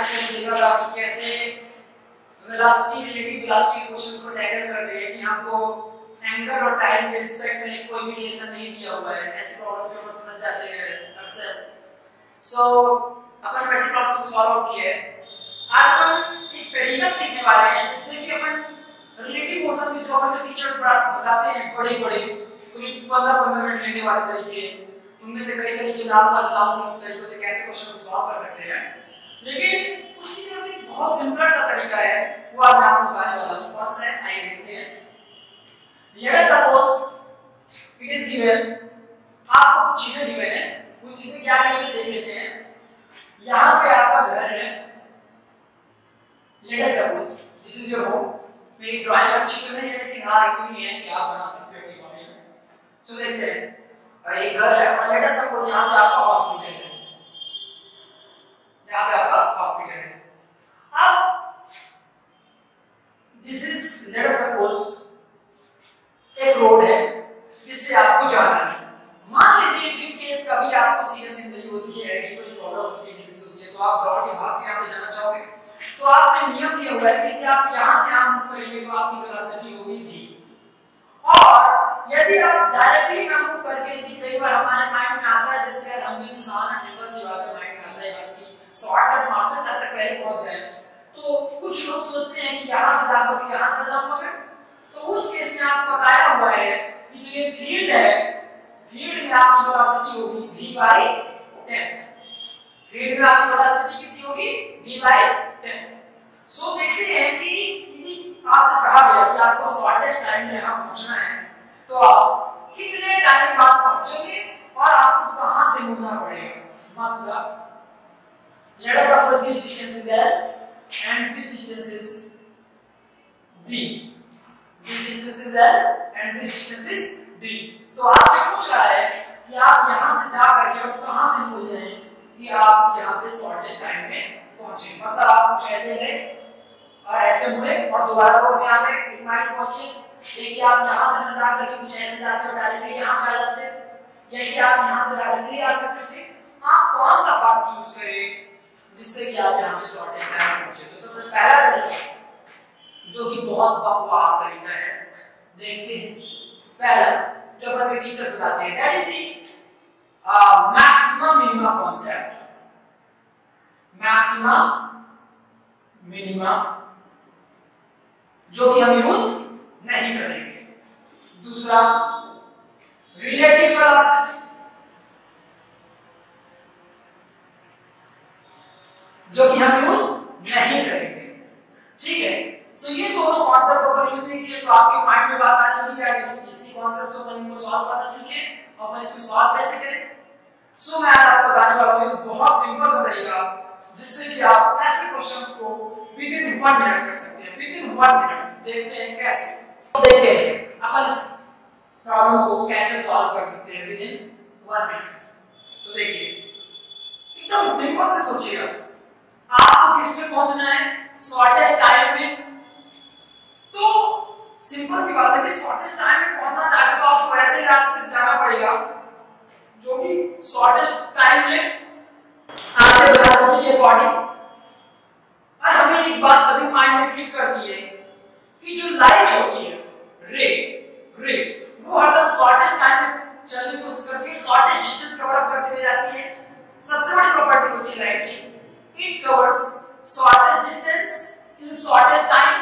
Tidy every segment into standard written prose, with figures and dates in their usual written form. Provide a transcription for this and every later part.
Classes में देखा था कि कैसे वेलोसिटी रिलेटिव वेलोसिटी क्वेश्चंस को टैकल करते हैं कि हमको एंगल और टाइम के रिस्पेक्ट में कोई भी रिलेशन नहीं दिया हुआ है, ऐसे प्रॉब्लम में हम फंस जाते हैं अक्सर। सो अपन वैसे प्रॉब्लम को सॉल्व आउट किया है। आज अपन एक तरीका सीखने वाले हैं जिससे कि अपन रिलेटिव मोशन के जो अपन टीचर्स बताते हैं बड़े बड़े करीब 15-15 मिनट लेने वाले तरीके, उनमें से कई तरीके मैं आपको बताऊंगा उन तरीकों से कैसे क्वेश्चन को सॉल्व कर सकते हैं। लेकिन उसके लिए भी बहुत सिंपल सा तरीका है, वो आज मैं आपको बताने वाला हूं। कौन सा है आइए देखते हैं। Late us suppose it is given, आपको कुछ चीजें गिवन है, उन चीजें क्या गिवन है देख लेते हैं। यहां पे आपका घर है, late us suppose this is your home. मेरी ड्राइंग अच्छी तो नहीं है लेकिन हाँ इतनी है कि आप बना सकते हो अपनी कॉपी में। तो देखते हैं एक घर है और लेट अस सपोज यहां पे आपका हॉस्पिटल है, यहां पे आपका हॉस्पिटल है। अब this is late us suppose एक रोड है जिससे आपको जाना है। मान लीजिए इन केस कभी आपको सीरियस इंजरी होती है कि कोई प्रॉब्लम होती है, डिजीज होती है, तो आप दौड़ के भाग के यहां पे जाना चाहोगे, तो आपने नियम दिया हुआ है कि आप यहां से यहां मूव करेंगे तो आपकी वेलोसिटी होगी v। और यदि आप डायरेक्टली ना मूव करके, कई बार हमारे माइंड में आता है जैसे हम भी इंसान है, सिंपल सी बात है, माइंड में आता है बात की शॉर्टकट मारते से तक पहले पहुंच जाए, तो कुछ लोग सोचते हैं कि यहां से जाकर के यहां चला जाऊंगा मैं। तो उस केस में आपको बताया हुआ है कि जो ये फील्ड है, फील्ड में आपकी वेलोसिटी होगी v/10। फील्ड में आपकी वेलोसिटी कितनी होगी v/10। सो देखते हैं कि यदि आपसे कहा गया कि आपको शॉर्टेस्ट टाइम में यहां पहुंचना है तो आप कितने टाइम बाद पहुंचोगे और आपको कहां से मुड़ना पड़ेगा। मतलब late us suppose this distance is l and this distance is d, this distance is l and this distance is d। तो आपसे पूछ रहा है कि आप यहां से जा करके और कहां से मुड़ जाएं कि आप यहां पे शॉर्टेस्ट टाइम में पहुंचे। मतलब आप कुछ ऐसे गए और ऐसे मुड़े और दोबारा रोड में आ गए, एक माइल पहुंचे। एक आप यहां से न जा करके कुछ ऐसे जाते हो डायरेक्टली यहां पे आ जाते, या कि आप यहां से डायरेक्टली आ सकते थे। आप कौन सा पाथ चूज करें जिससे कि आप यहां पे शॉर्टेस्ट टाइम में पहुंचे। तो सबसे पहला तरीका जो कि बहुत बकवास तरीका है, देखते हैं। पहला जो अपने टीचर्स बताते हैं that is the maximum minima concept. Maximum minima जो कि हम यूज नहीं करेंगे। दूसरा रिलेटिव वेलोसिटी, जो कि हम यूज नहीं करेंगे। ठीक है, सो ये दोनों कॉन्सेप्ट अपन यूज नहीं किए तो आपके माइंड में बात आ रही होगी यार इसी कॉन्सेप्ट को अपन को सॉल्व करना सीखे और अपन इसको सॉल्व कैसे करें। सो मैं आज आपको बताने वाला हूं एक बहुत सिंपल सा तरीका जिससे कि आप ऐसे क्वेश्चंस को विद इन 1 मिनट कर सकते हैं। विद इन 1 मिनट देखते हैं कैसे। तो देखते हैं अपन इस प्रॉब्लम को कैसे सॉल्व कर सकते हैं विद इन 1 मिनट। तो देखिए एकदम सिंपल से सोचिएगा, आपको किस पे पहुंचना है, शॉर्टेस्ट टाइम में। तो सिंपल सी बात है कि शॉर्टेस्ट टाइम में पहुंचना चाहते तो आपको ऐसे रास्ते से जाना पड़ेगा जो कि शॉर्टेस्ट टाइम में आपके वेलोसिटी के अकॉर्डिंग। और हमें एक बात कभी माइंड में क्लिक करती है कि जो लाइट होती है रे वो हरदम शॉर्टेस्ट टाइम में चलने की कोशिश करती है, शॉर्टेस्ट डिस्टेंस कवर अप करती हुई जाती है। सबसे बड़ी प्रॉपर्टी होती है लाइट की, it covers shortest distance in shortest time.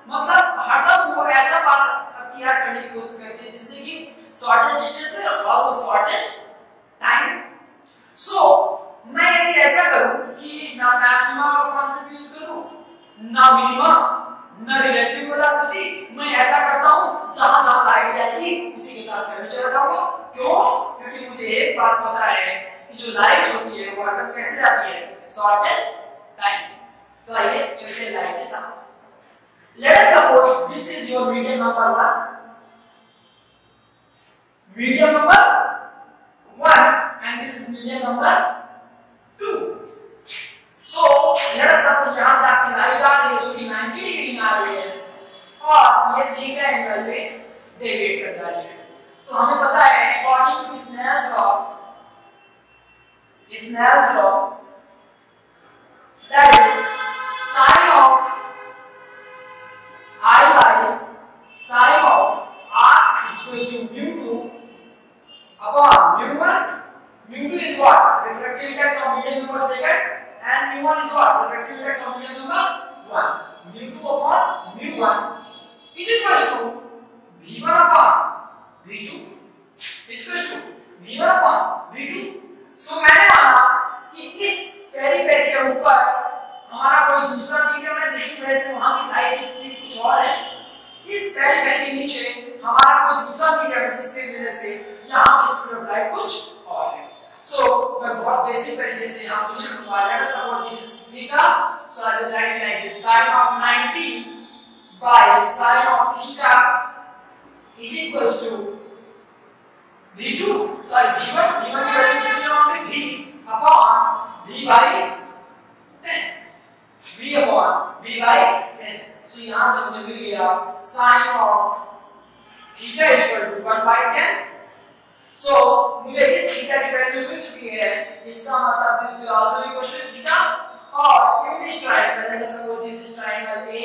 मतलब हरदम वो ऐसा पाथ अख्तियार करने की कोशिश करती है जिससे कि शॉर्टेस्ट डिस्टेंस में और वो शॉर्टेस्ट टाइम। सो मैं यदि ऐसा करूं कि ना मैक्सिमा का कांसेप्ट यूज करूं ना मिनिमा ना रिलेटिव वेलोसिटी, मैं ऐसा करता हूं जहां जहां लाइट जाएगी उसी के साथ मैं भी चला जाऊंगा। क्यों? क्योंकि मुझे एक बात पता है कि जो लाइट होती है वो हरदम कैसे जाती है, शॉर्टेस्ट टाइम। सो आइए चलते हैं लाइट के साथ। Late us suppose this is your medium number 1, medium number 1 and this is medium number 2। So let us suppose यहां से आपकी लाइट आ रही है जो कि 90 डिग्री में आ रही है और ये थीटा एंगल पे डेविएट कर जा रही है। तो हमें पता है according to Snell's law that is कोई दूसरा मीडियम है जिसकी वजह से वहां की लाइट की स्पीड कुछ और है, इस पेरिफेरी के नीचे हमारा कोई दूसरा मीडियम है जिसकी वजह से यहाँ की स्पीड ऑफ लाइट कुछ और है। सो मैं बहुत बेसिक तरीके से यहाँ पे लिख दूंगा, late us suppose this is theta, so I will write like this, sin of 90 by sin of theta is equals to v2, sorry v1 की वैल्यू कितनी है वहां पे v upon v by 10, v upon v by 10। सो यहां से मुझे मिल गया sin of theta is equal to 1 by 10। सो मुझे इस थीटा की वैल्यू मिल चुकी है, इसका मतलब this will also equal to theta, और in this triangle let us suppose this is triangle A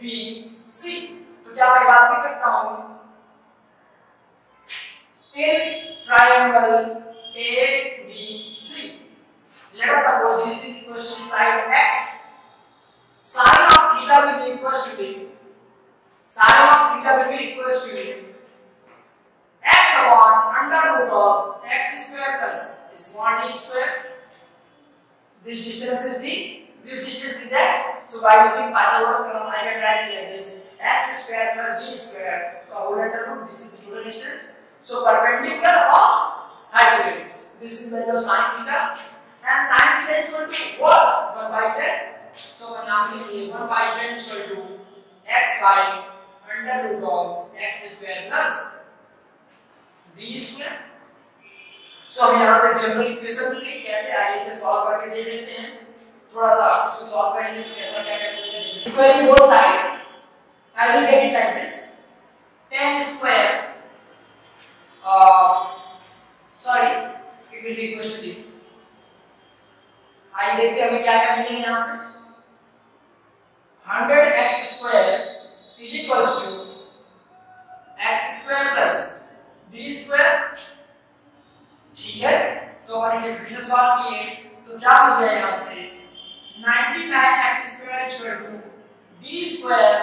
B C, तो क्या मैं बात लिख सकता हूं, in triangle A B C let us suppose this is equal to side x, sin of theta will be equal to b, sin of theta will be equal to x upon under root of x square plus small d square, this distance is d, this distance is x, so by using Pythagoras theorem I can write like this, x square plus d square का whole under root, this is the total distance, so perpendicular or hypotenuse, this is the value of sin theta, and sin theta is equal to what, 1 by 10, so when I am लिखिए 1 by 10 is equal to x by under root of x square plus d square। सो अब यहाँ से general equation मिल गई, कैसे आगे इसे solve करके देख लेते हैं, थोड़ा सा इसको सॉल्व करेंगे तो कैसा क्या क्या मिलेगा, squaring both side I will get it like this 10 square sorry it will be equal to, आइए देखते हैं हमें क्या क्या मिलेगा यहाँ से, 100x square is equal to x square plus d square, ठीक है, तो अपन इसे फिर से सॉल्व किए तो क्या मिल गया यहाँ से 99x square is equal to d square,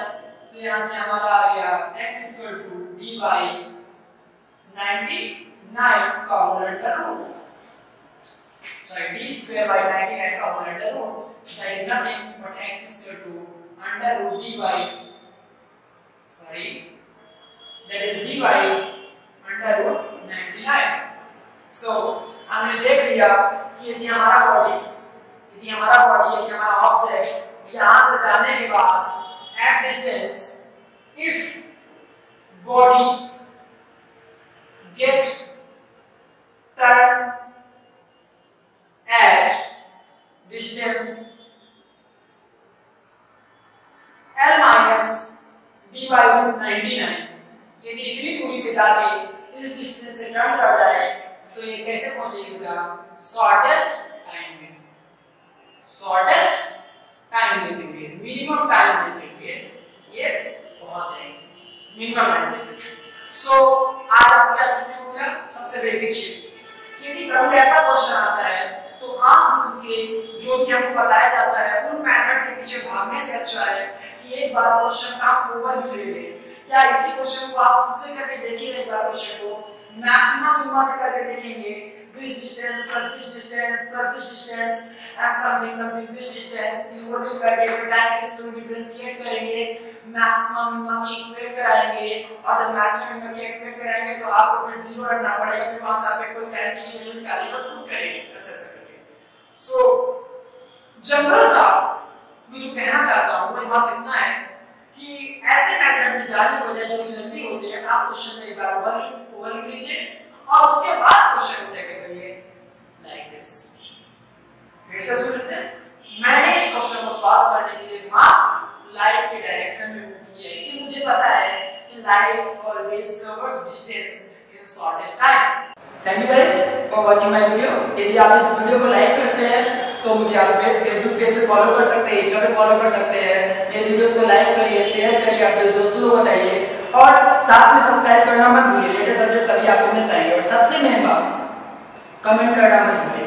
तो यहाँ से हमारा आ गया x is equal to d by 99 का whole under root, sorry d square by 99 का whole under root, that is nothing but x is equal to under root d by, sorry that is d by under root 99। so हमने देख लिया कि यदि हमारा body यदि हमारा object यहाँ से जाने के बाद at distance if body get turned at distance L minus d by root 99, यदि इतनी दूरी पे जाके इस डिस्टेंस से टर्न कर जाए तो ये कैसे पहुंचेगा, शॉर्टेस्ट टाइम लेते हुए मिनिमम टाइम लेते हुए ये पहुंच जाएगी मिनिमम टाइम लेते हुए। सो आज आपको क्या सीखने को मिला, सबसे बेसिक चीज, यदि कभी ऐसा क्वेश्चन आता है तो आंख मूंद के जो भी हमको बताया जाता है उन मेथड के पीछे भागने से अच्छा है कि एक बार क्वेश्चन का आप ओवरव्यू ले लें। क्या इसी क्वेश्चन को आप खुद से करके देखिए, एक बार क्वेश्चन को मैक्सिमम मिनिमम से करके देखेंगे, this distance plus this distance plus this distance and something this distance इनको लिख करके टाइम के इसको डिफरेंशिएट करेंगे, मैक्सिमम मिनिमम की इक्वेट कराएंगे, और जब मैक्सिमम मिनिमम की इक्वेट कराएंगे तो आपको फिर जीरो रखना पड़ेगा, फिर वहां से आप कोई टाइम की वैल्यू निकालेंगे और पुट करेंगे ऐसे करके। सो जनरल सा मैं जो कहना चाहता हूं वो बात इतना है कि ऐसे मेथड में जाने के बजाय जो कि लंबी होती है, आप क्वेश्चन में एक बार ओवरव्यू लीजिए और उसके बाद क्वेश्चन को लेकर करिए लाइक दिस। फिर से सुन लीजिए, मैंने इस क्वेश्चन को सॉल्व करने के लिए मात्र लाइट के डायरेक्शन में मूव किया है कि मुझे पता है कि light always covers distance in shortest time. Thank you guys for watching my video. यदि आप इस वीडियो को लाइक करते हैं तो मुझे आप फेसबुक पेज पे फॉलो कर सकते हैं, इंस्टा पे फॉलो कर सकते हैं। मेरे वीडियोस को लाइक करिए, शेयर करिए, अपने दोस्तों को बताइए और साथ में सब्सक्राइब करना मत भूलिए। लेटेस्ट अपडेट तभी आपको मिल पाएंगे और सबसे मेन बात कमेंट करना मत भूलिए।